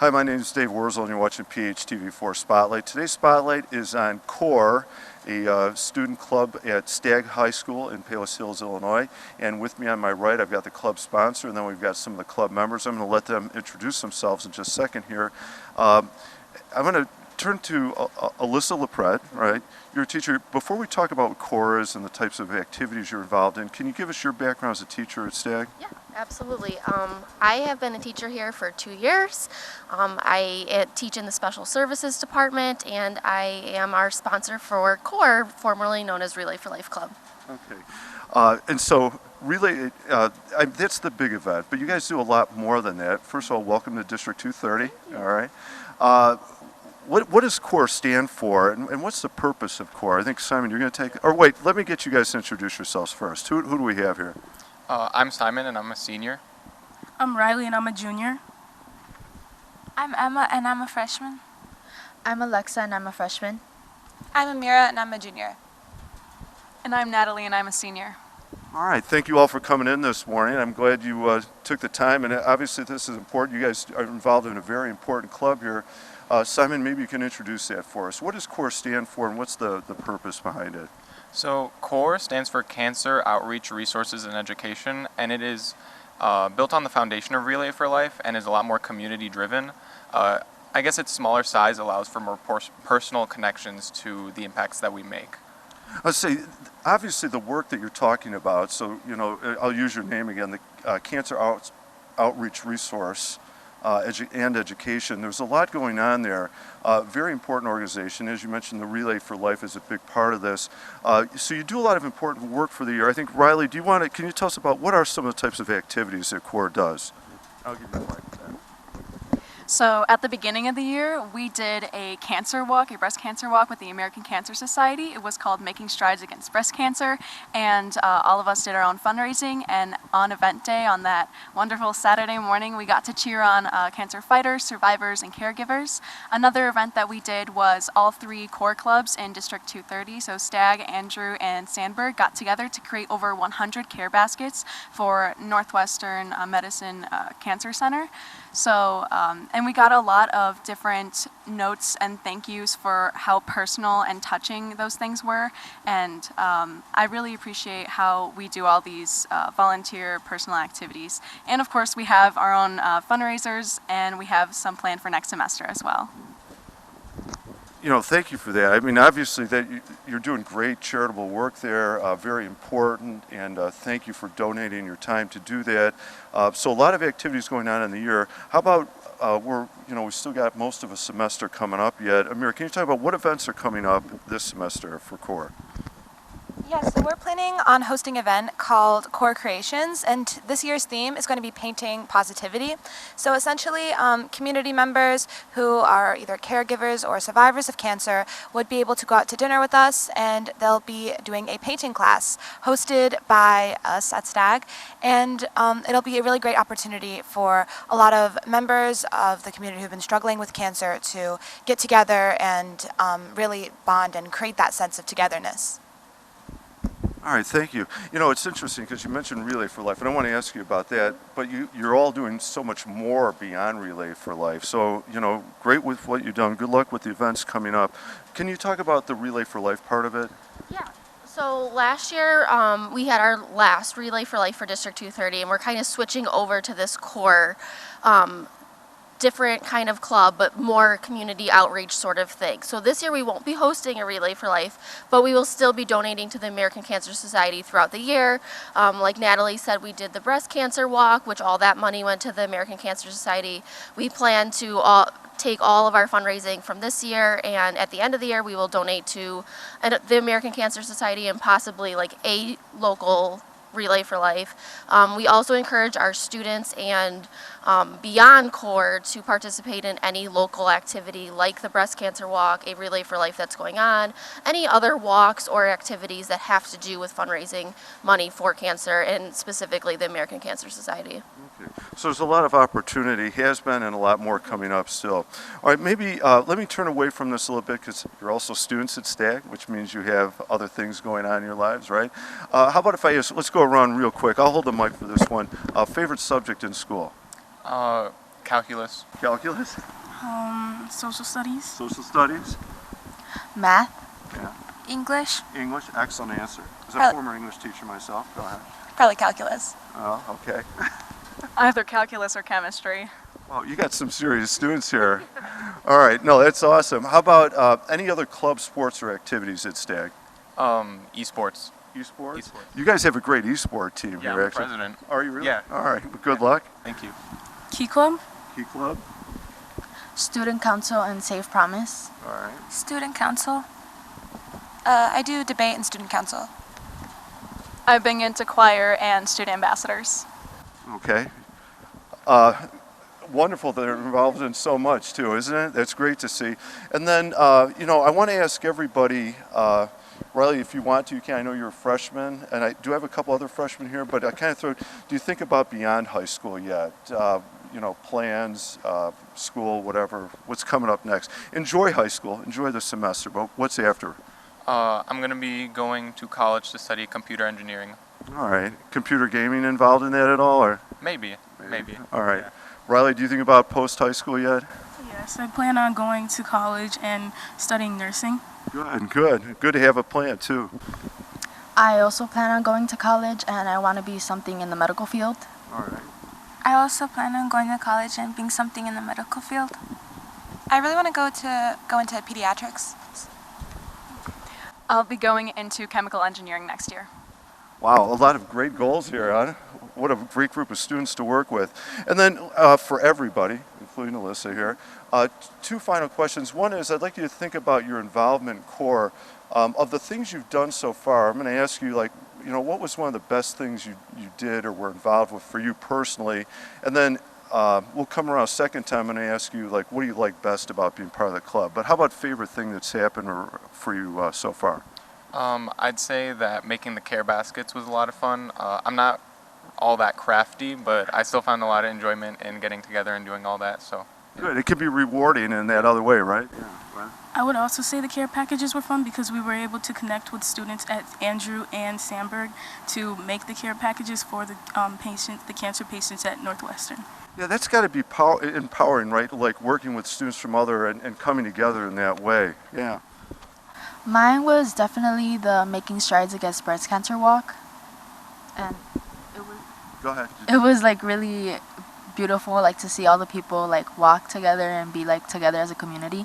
Hi, my name is Dave Wurzel, and you're watching PHTV4 Spotlight. Today's Spotlight is on CORE, a student club at Stagg High School in Palos Hills, Illinois. And with me on my right, I've got the club sponsor, and then we've got some of the club members. I'm going to let them introduce themselves in just a second here. I'm going to turn to Alyssa LaPret, right? You're a teacher. Before we talk about what CORE is and the types of activities you're involved in, can you give us your background as a teacher at Stagg? Yeah, absolutely. I have been a teacher here for 2 years. I teach in the Special Services Department, and I am our sponsor for CORE, formerly known as Relay for Life Club. Okay. And so Relay, that's the big event, but you guys do a lot more than that. First of all, welcome to District 230, all right? What does CORE stand for, and what's the purpose of CORE? I think, Simon, you're going to take, or wait, let me get you guys to introduce yourselves first. Who do we have here? I'm Simon, and I'm a senior. I'm Riley, and I'm a junior. I'm Emma, and I'm a freshman. I'm Alexa, and I'm a freshman. I'm Amira, and I'm a junior. And I'm Natalie, and I'm a senior. All right, thank you all for coming in this morning. I'm glad you took the time, and obviously this is important. You guys are involved in a very important club here. Simon, maybe you can introduce that for us. What does CORE stand for, and what's the purpose behind it? So CORE stands for Cancer Outreach Resources and Education, and it is built on the foundation of Relay for Life and is a lot more community driven. I guess its smaller size allows for more personal connections to the impacts that we make. I'll say, obviously the work that you're talking about, so, you know, I'll use your name again, the Cancer Outreach Resource and Education. There's a lot going on there. Very important organization. As you mentioned, the Relay for Life is a big part of this. So you do a lot of important work for the year. I think, Riley, can you tell us about what are some of the types of activities that CORE does? I'll give you the mic for that. So at the beginning of the year, we did a cancer walk, a breast cancer walk with the American Cancer Society. It was called Making Strides Against Breast Cancer, and all of us did our own fundraising, and on event day, on that wonderful Saturday morning, we got to cheer on cancer fighters, survivors, and caregivers. Another event that we did was all 3 CORE clubs in District 230, so Stagg, Andrew, and Sandburg got together to create over 100 care baskets for Northwestern Medicine Cancer Center. So, and we got a lot of different notes and thank yous for how personal and touching those things were. And I really appreciate how we do all these volunteer personal activities. And of course, we have our own fundraisers, and we have some planned for next semester as well. You know, thank you for that. I mean, obviously that you're doing great charitable work there, very important, and thank you for donating your time to do that. So a lot of activities going on in the year. How about we still got most of a semester coming up yet. Amir, can you talk about what events are coming up this semester for CORE? Yes, so we're planning on hosting an event called CORE Creations, and this year's theme is going to be painting positivity. So essentially, community members who are either caregivers or survivors of cancer would be able to go out to dinner with us, and they'll be doing a painting class hosted by us at Stagg, and it'll be a really great opportunity for a lot of members of the community who've been struggling with cancer to get together and really bond and create that sense of togetherness. All right, thank you. You know, it's interesting because you mentioned Relay for Life, and I want to ask you about that, but you're all doing so much more beyond Relay for Life. So, you know, great with what you've done. Good luck with the events coming up. Can you talk about the Relay for Life part of it? Yeah. So last year, we had our last Relay for Life for District 230, and we're kind of switching over to this CORE different kind of club, but more community outreach sort of thing. So this year we won't be hosting a Relay for Life, but we will still be donating to the American Cancer Society throughout the year. Like Natalie said, we did the breast cancer walk, which all that money went to the American Cancer Society. We plan to take all of our fundraising from this year, and at the end of the year we will donate to the American Cancer Society and possibly like a local Relay for Life. We also encourage our students and beyond CORE to participate in any local activity like the breast cancer walk, a Relay for Life that's going on, any other walks or activities that have to do with fundraising money for cancer, and specifically the American Cancer Society. Okay. So there's a lot of opportunity, has been, and a lot more coming up still. All right, maybe let me turn away from this a little bit because you're also students at Stagg, which means you have other things going on in your lives, right? How about if let's go around real quick. I'll hold the mic for this one. Favorite subject in school? Calculus. Calculus? Social studies. Social studies? Math. Yeah. English, English? Excellent answer. As a Probably- former English teacher myself, go ahead. probably calculus. Oh, okay. Either calculus or chemistry. Wow, you got some serious students here. All right, no, that's awesome. How about any other club sports or activities at Stagg? Esports. Esports? Esports. You guys have a great esport team Yeah, here, I'm actually. president. Are you really? Yeah. All right, well, good luck. Thank you. Key Club. Key Club? Student Council and Safe Promise. All right. Student council. I do debate and student council. I've been into choir and student ambassadors. Okay. Wonderful that they're involved in so much too, isn't it? That's great to see. And then, you know, I want to ask everybody, Riley, if you want to, you can. I know you're a freshman, and I do have a couple other freshmen here, but I kind of throw, do you think about beyond high school yet? You know, plans, school, whatever, what's coming up next? Enjoy high school, enjoy the semester, but what's after? I'm going to be going to college to study computer engineering. All right. Computer gaming involved in that at all, or? Maybe. All right. Yeah. Riley, do you think about post-high school yet? Yes, I plan on going to college and studying nursing. Good to have a plan too. I also plan on going to college and I want to be something in the medical field. All right. I also plan on going to college and being something in the medical field. I really want to go into pediatrics. I'll be going into chemical engineering next year. Wow, a lot of great goals here, huh? What a great group of students to work with. And then for everybody, including Alyssa here, two final questions. One is I'd like you to think about your involvement in CORE. Of the things you've done so far, I'm going to ask you, like, you know, what was one of the best things you did or were involved with for you personally? And then we'll come around a second time and ask you, like, what do you like best about being part of the club? But how about favorite thing that's happened for you so far? I'd say that making the care baskets was a lot of fun. I'm not all that crafty, but I still found a lot of enjoyment in getting together and doing all that. So Good. It can be rewarding in that other way, right? Yeah. Right. I would also say the care packages were fun because we were able to connect with students at Andrew and Sandberg to make the care packages for the the cancer patients at Northwestern. Yeah, that's got to be empowering, right? Like working with students from other and coming together in that way. Yeah. Mine was definitely the Making Strides Against Breast Cancer walk. And Go ahead. it was like really beautiful, like to see all the people like walk together and be like together as a community.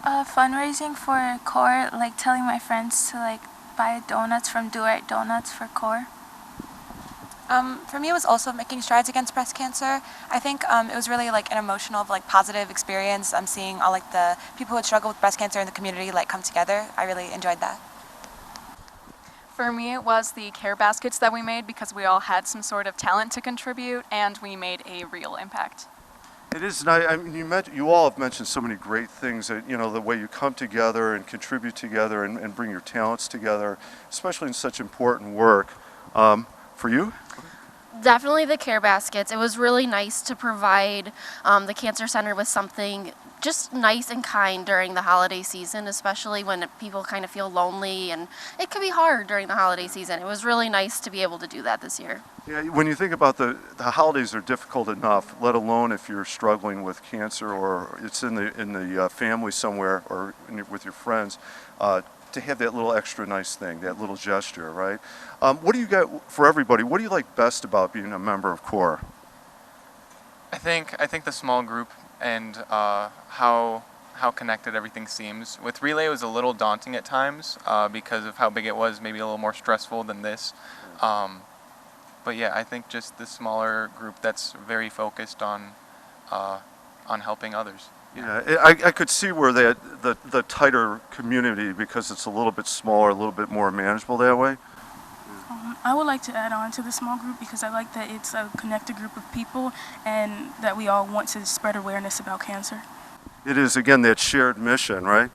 Fundraising for CORE, like telling my friends to like buy donuts from Do Right Donuts for CORE. For me, it was also making strides against breast cancer. I think it was really like an emotional, like positive experience. I'm seeing all like the people who had struggled with breast cancer in the community like come together. I really enjoyed that. For me, it was the care baskets that we made because we all had some sort of talent to contribute and we made a real impact. It is nice. I mean, you all have mentioned so many great things that, you know, the way you come together and contribute together and bring your talents together, especially in such important work. For you? Definitely the care baskets. It was really nice to provide the Cancer Center with something just nice and kind during the holiday season, especially when people kind of feel lonely and it can be hard during the holiday season. It was really nice to be able to do that this year. Yeah, when you think about the holidays are difficult enough, let alone if you're struggling with cancer or it's in the family somewhere or with your friends, to have that little extra nice thing, that little gesture, right? What do you got for everybody? What do you like best about being a member of CORE? I think the small group and how connected everything seems. With relay, it was a little daunting at times because of how big it was, maybe a little more stressful than this. But yeah, I think just the smaller group that's very focused on helping others. Yeah, I could see where the tighter community, because it's a little bit smaller, a little bit more manageable that way. I would like to add on to the small group because I like that it's a connected group of people and that we all want to spread awareness about cancer. It is, again, that shared mission, right?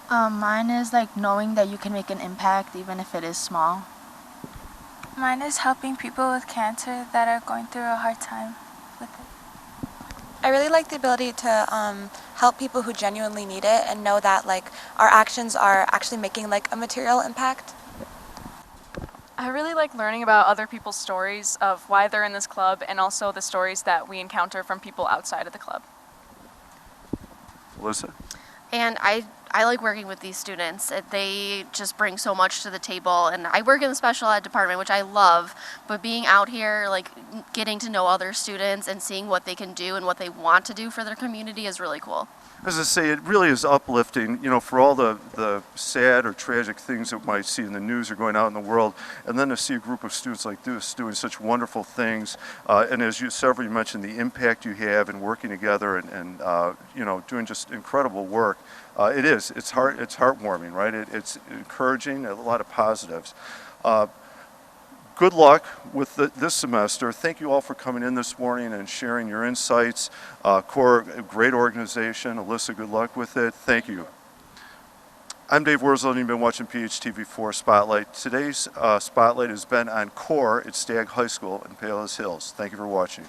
Mine is like knowing that you can make an impact even if it is small. Mine is helping people with cancer that are going through a hard time with it. I really like the ability to help people who genuinely need it and know that like our actions are actually making like a material impact. I really like learning about other people's stories of why they're in this club and also the stories that we encounter from people outside of the club. Alyssa? And I like working with these students. They just bring so much to the table. And I work in the special ed department, which I love. But being out here, like getting to know other students and seeing what they can do and what they want to do for their community is really cool. As I say, it really is uplifting, you know, for all the sad or tragic things that we might see in the news or going out in the world, and then to see a group of students like this doing such wonderful things, and as you mentioned, the impact you have in working together and you know, doing just incredible work. It's heartwarming, right? It's encouraging, a lot of positives. Good luck with this semester. Thank you all for coming in this morning and sharing your insights. CORE, a great organization. Alyssa, good luck with it. Thank you. I'm Dave Wurzel, and you've been watching PHTV4 Spotlight. Today's Spotlight has been on CORE at Stagg High School in Palos Hills. Thank you for watching.